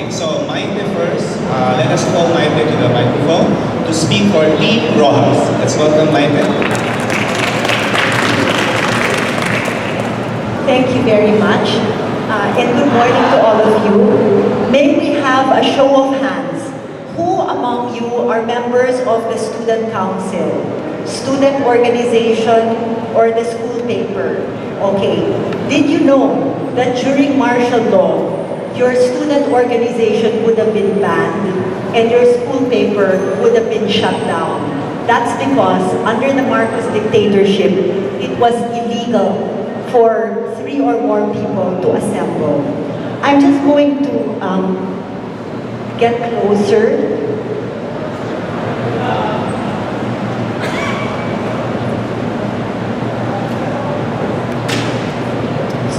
Okay, so Maite first. Let us call Maite to the microphone to speak for Team Roxas. Let's welcome Maite. Thank you very much, and good morning to all of you. May we have a show of hands. Who among you are members of the student council, student organization, or the school paper? Okay, did you know that during martial law, your student organization would have been banned and your school paper would have been shut down? That's because under the Marcos dictatorship, it was illegal for 3 or more people to assemble. I'm just going to get closer.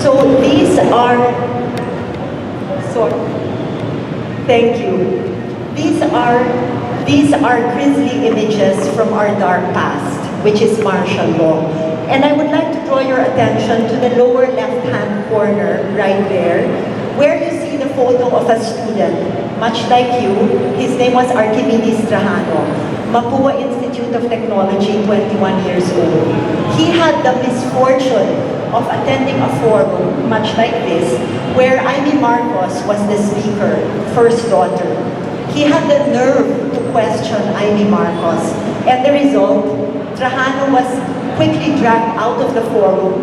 So these are, thank you. These are grisly images from our dark past, which is martial law. And I would like to draw your attention to the lower left-hand corner, right there, where you see the photo of a student, much like you. His name was Archimedes Trajano, Mapua Institute of Technology, 21 years old. He had the misfortune of attending a forum, much like this, where Amy Marcos was the speaker, first daughter. He had the nerve to question Amy Marcos, and the result, Trajano was quickly dragged out of the forum,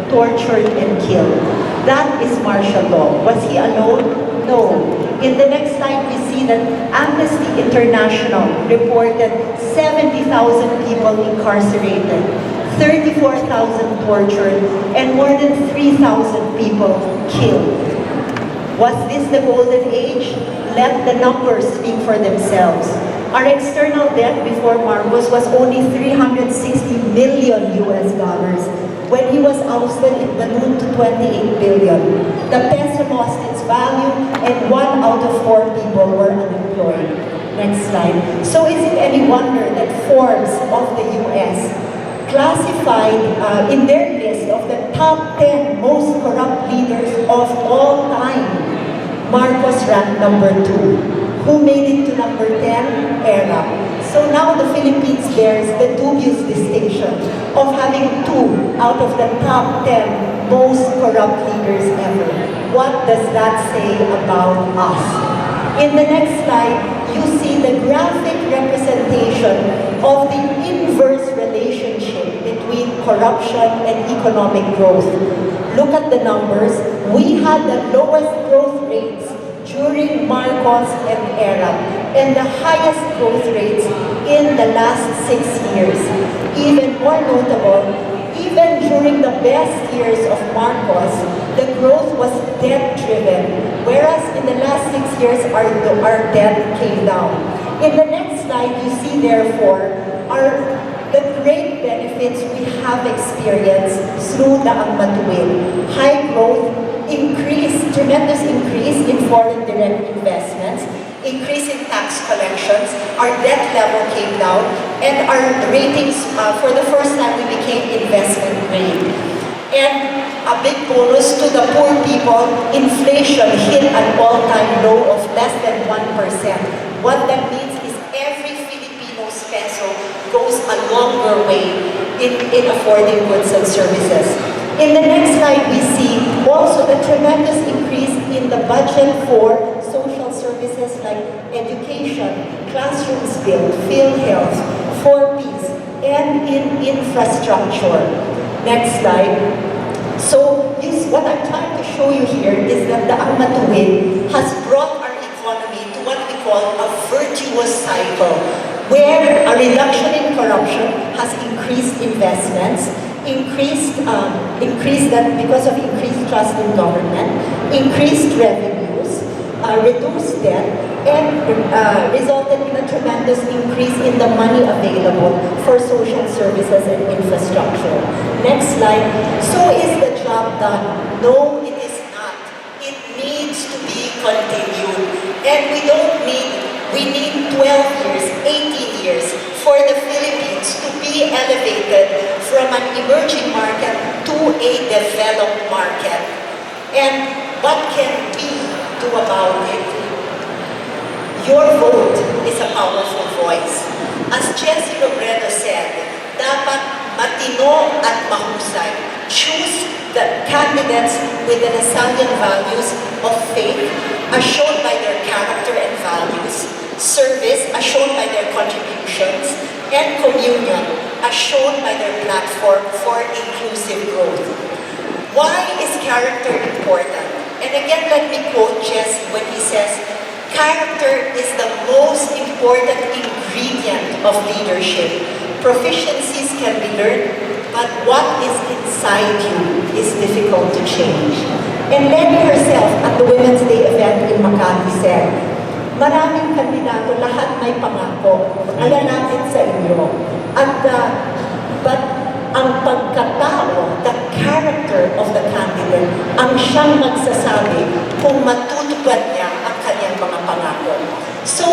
tortured and killed. That is martial law. Was he alone? No. In the next slide, we see that Amnesty International reported 70,000 people incarcerated, 34,000 tortured, and more than 3,000 people killed. Was this the golden age? Let the numbers speak for themselves. Our external debt before Marcos was only $360 million US. When he was ousted, it ballooned to 28 billion. The peso lost its value, and 1 out of 4 people were unemployed. Next slide. So is it any wonder that Forbes of the US classified in their list of the top 10 most corrupt leaders of all time, Marcos ranked number 2. Who made it to number 10? Arab. So now the Philippines bears the dubious distinction of having 2 out of the top 10 most corrupt leaders ever. What does that say about us? In the next slide, you see the graphic representation of the inverse relationship between corruption and economic growth. Look at the numbers. We had the lowest growth rates during Marcos and Arab, and the highest growth rates in the last 6 years. Even more notable, even during the best years of Marcos, the growth was debt-driven, whereas in the last 6 years, our debt came down. In the next slide, you see, therefore, the great benefits we have experienced through the Angmatuwid. High growth, tremendous increase in foreign direct investments, increase in tax collections, our debt level came down, and our ratings, for the first time, we became investment grade. And a big bonus to the poor people, inflation hit an all-time low of less than 1%. What that means is every Filipino's peso goes a longer way in affording goods and services. In the next slide, we see also the tremendous increase in the budget for social services like education, classrooms built, PhilHealth, 4Ps, and in infrastructure. Next slide. So what I'm trying to show you here is that the Angmatuwid has brought our economy to what we call a virtuous cycle, where a reduction in corruption has increased investments, increased that because of increased trust in government, increased revenues, reduced debt, and resulted in a tremendous increase in the money available for social services and infrastructure. Next slide. So is the job done? No, it is not. It needs to be continued. And we need 12 years, 18 years for the Philippines to be elevated from an emerging market to a developed market. And what can we do about it? Your vote is a powerful voice. As Jessie Robredo said, dapat matino at mahusay. Choose the candidates with the Lasallian values of faith, as shown by their character and values, service, as shown by their contributions, and communion, as shown by their platform for inclusive growth. Why is character important? And again, let me quote Jesse when he says, character is the most important ingredient of leadership. Proficiencies can be learned, but what is inside you is difficult to change. And Lenny herself at the Women's Day event in Makati said, maraming kandidato, lahat may pangako. Alam natin sa inyo. But ang pagkatao, the character of the candidate, ang siyang magsasabi kung matutupad niya ang kanyang mga pangako. So,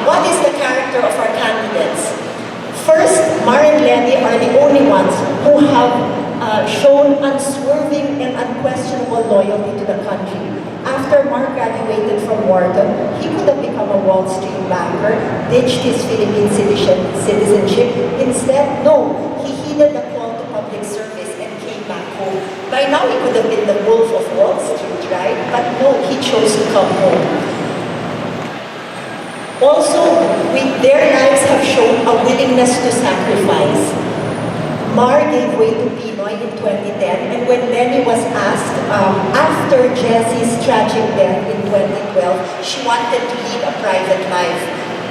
what is the character of our candidates? First, Mar and Lenny are the only ones who have shown unswerving and unquestionable loyalty to the country. After Mar graduated from Wharton, he could have become a Wall Street banker, ditched his Philippine citizenship. Instead, no, he heeded the call to public service and came back home. By now, he could have been the Wolf of Wall Street, right? But no, he chose to come home. Also, their lives have shown a willingness to sacrifice. Mar gave way to Pinoy in 2010, and when Lenny was asked, after Jessie's tragic death in 2012, she wanted to lead a private life.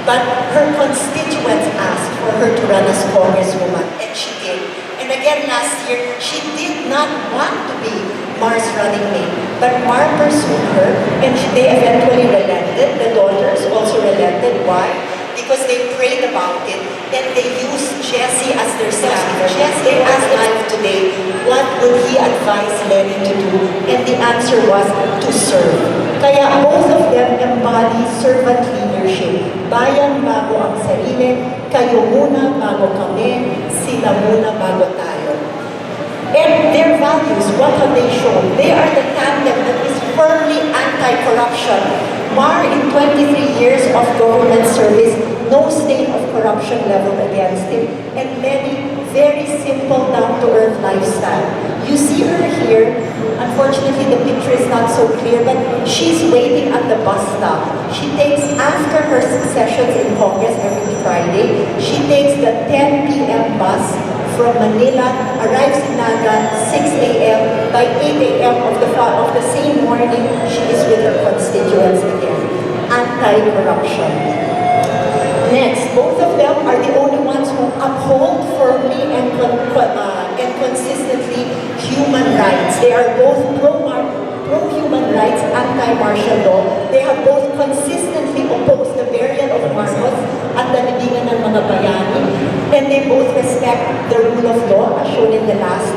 But her constituents asked for her to run as congresswoman, and she did. And again last year, she did not want to be Mar's running mate, but Mar pursued her, and they eventually relented. The daughters also relented. Why? Because they prayed about it, and they used Jessie as their savior. They asked live today, what would he advise Lenny to do? And the answer was to serve. Kaya both of them embody servant leadership. Bayan bago ang sarili, kayo muna bago kami, sila muna bago tayo. And their values, what have they shown? They are the tandem that is firmly anti-corruption. Mar, in 23 years of government service, no stain of corruption leveled against him, and many very simple, down-to-earth lifestyle. You see her here. Unfortunately, the picture is not so clear, but she's waiting at the bus stop. She takes, after her sessions in Congress every Friday, she takes the 10 p.m. bus from Manila, arrives in Naga 6 a.m. By 8 a.m. of the same morning, she is with her constituents again. Anti-corruption. Next, both of them are the only ones who uphold firmly and consistently human rights. They are both pro-human rights, anti-martial law. They have both consistently opposed the burial of Marcos at the libingan ng mga bayani, and they both respect the rule of law, as shown in the last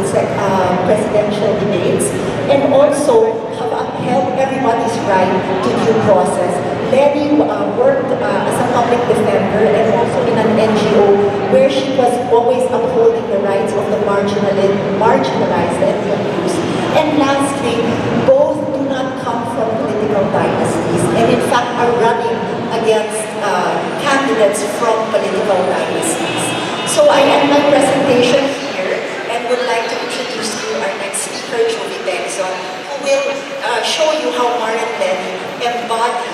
presidential debates, and also have upheld everybody's right to due process. Lenny worked as a public defender and also in an NGO where she was always upholding the rights of the marginalized and the abused. And lastly, both do not come from political dynasties and in fact are running against candidates from political dynasties. So I end my presentation here and would like to introduce you our next speaker, Jovi Bengzon, who will show you how Mar and Lenny embody